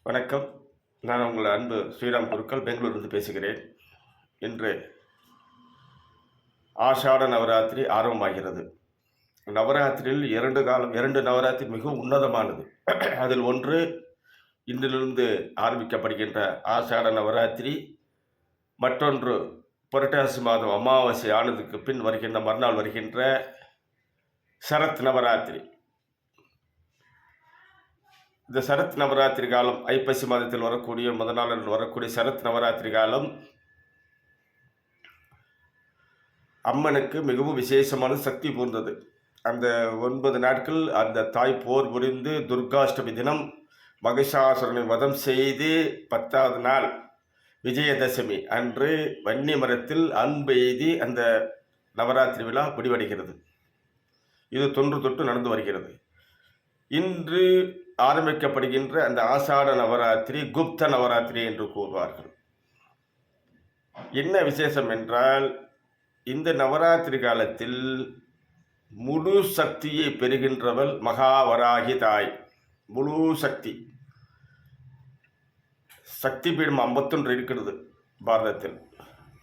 வணக்கம். நான் உங்கள் அன்பு ஸ்ரீராம் குருக்கள் பெங்களூரிலிருந்து பேசுகிறேன். இன்று ஆஷாட நவராத்திரி ஆரம்பமாகிறது. நவராத்திரியில் 2 நவராத்திரி மிகவும் உன்னதமானது. அதில் ஒன்று இன்றிலிருந்து ஆரம்பிக்கப்படுகின்ற ஆஷாட நவராத்திரி. மற்றொன்று புரட்டாசி மாதம் அமாவாசை ஆனதுக்கு பின் வருகின்ற மறுநாள் வருகின்ற சரத் நவராத்திரி. இந்த சரத் நவராத்திரி காலம் ஐப்பசி மாதத்தில் வரக்கூடிய முதல் நாள் வரக்கூடிய சரத் நவராத்திரி காலம் அம்மனுக்கு மிகவும் விசேஷமான சக்தி பூர்ந்தது. அந்த 9 நாட்கள் அந்த தாய் போர் புரிந்து துர்காஷ்டமி தினம் மகிஷாசுரனை வதம் செய்து 10வது நாள் விஜயதசமி அன்று வன்னி மரத்தில் அன்பெய்தி அந்த நவராத்திரி விழா முடிவடைகிறது. இது தொன்று தொட்டு நடந்து வருகிறது. இன்று ஆரம்பிக்கப்படுகின்ற அந்த ஆஷாட நவராத்திரி குப்த நவராத்திரி என்று கூறுவார்கள். என்ன விசேஷம் என்றால், இந்த நவராத்திரி காலத்தில் முழு சக்தியை பெறுகின்றவள் மகாவராகி தாய். முழு சக்தி பீடம் 51 இருக்கிறது பாரதத்தில்.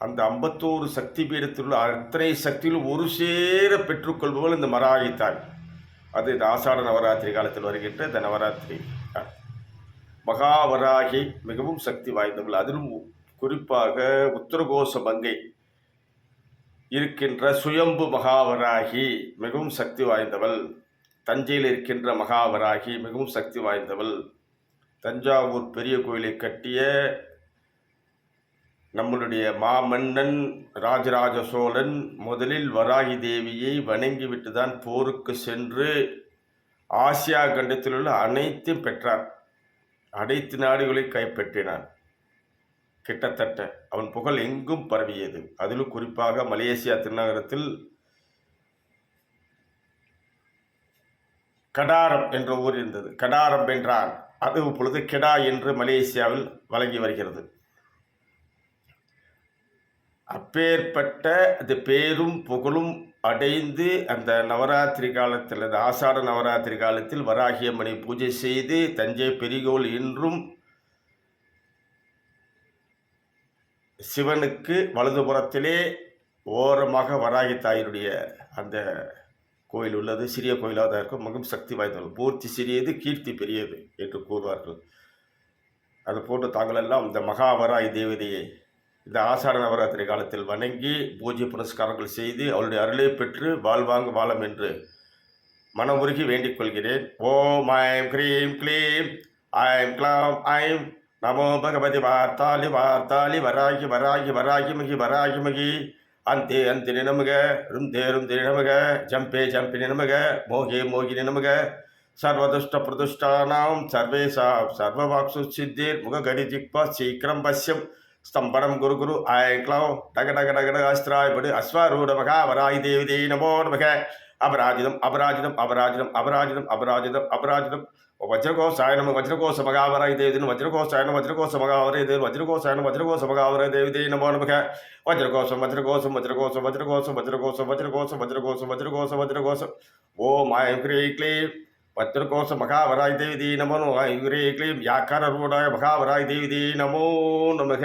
அந்த 51 சக்தி பீடத்தில் உள்ள அத்தனை சக்தியிலும் ஒரு சேர பெற்றுக்கொள்பவள் இந்த மராகி தாய். அது இந்த ஆஷாட நவராத்திரி காலத்தில் வருகின்ற இந்த நவராத்திரி மகாவராகி மிகவும் சக்தி வாய்ந்தவள். அதிலும் குறிப்பாக உத்தரகோச மங்கை இருக்கின்ற சுயம்பு மகாவராகி மிகவும் சக்தி வாய்ந்தவள். தஞ்சையில் இருக்கின்ற மகாவராகி மிகவும் சக்தி வாய்ந்தவள். தஞ்சாவூர் பெரிய கோயிலை கட்டிய நம்மளுடைய மாமன்னன் ராஜராஜ சோழன் முதலில் வராகி தேவியை வணங்கிவிட்டு தான் போருக்கு சென்று ஆசியா கண்டத்தில் உள்ள அனைத்தையும் பெற்றான். அனைத்து நாடுகளை கைப்பற்றினான். கிட்டத்தட்ட அவன் புகழ் எங்கும் பரவியது. அதிலும் குறிப்பாக மலேசியா திருநகரத்தில் கடாரம் என்ற ஊர் இருந்தது. கடாரம் என்றால் அது இப்பொழுது கெடா என்று மலேசியாவில் வழங்கி வருகிறது. அப்பேற்பட்ட அது பேரும் புகழும் அடைந்து அந்த நவராத்திரி காலத்தில், அந்த ஆஷாட நவராத்திரி காலத்தில் வராகியம்மனை பூஜை செய்து தஞ்சை பெரியோல் இன்றும் சிவனுக்கு வலதுபுறத்திலே ஓரமாக வராகி தாயினுடைய அந்த கோயில் உள்ளது. சிறிய கோயிலாக தான் இருக்கும். மிகவும் சக்தி வாய்ந்தவர்கள். பூர்த்தி சிறியது, கீர்த்தி பெரியது என்று கூறுவார்கள். அதுபோன்று தாங்களெல்லாம் இந்த மகாவராகி தேவதையை இந்த ஆஷாட நவராத்திரி காலத்தில் வணங்கி பூஜை புனஸ்காரங்கள் செய்து அவளுடைய அருளை பெற்று வாழ்வாங்கு வாழம் என்று மனமுருகி வேண்டிக் கொள்கிறேன். ஓம் ஐம் க்ரீம் க்ளீம் ஐம் க்ளாம் ஐம் நமோ பகவதி வார்த்தாலி வார்த்தாலி வராகி வராகி வராகிமகி வராகிமகி அந்தே அந்தினி நமக ருந்தே ருந்தினி நமக ஜம்பே ஜம்பினி நமக மோகே மோகினி நமக சர்வதுஷ்ட பிரதுஷ்டானாம் சர்வேஷாம் சர்வவாக்சு சித்தேர் முககடி ஜிக்பா சீக்கிரம் பஷ்யம் ஸ்தம்பரம் குரு குரு ஆயக்லாம் டக டக டக அஸ்திராய்படு அஸ்வாரூட மகா வராய் தேவி நமோ நமக அபராஜிதம் அபராஜிதம் அபராஜிதம் அபராஜிதம் அபராஜிதம் அபராஜிதம் வஜ்ரகோசாய நம வஜ்ரகோச மகாவராய் தேவி வஜ்ரகோசாய நம வஜ்ரகோச மகாவரை தேவி வஜ்ரகோசாய நம வஜ்ரகோச மகாவரை தேவி நமோ நமக வஜ்ரகோசம் வஜ்ரகோசம் வஜ்ரகோசம் வஜ்ரகோசம் வஜ்ரகோசம் வஜ்ரகோசம் வஜ்ரகோசம் வஜ்ரகோசம் வஜ்ரகோசம் ஓம் ஐம் க்ரீம் க்ளீம் வஜ்ரகோச மகாவராய் தேவி நமோ ஐம் க்ரீம் க்ளீம் யாக்கார ரூடாய மகாவராய் தேவி நமோ நமக.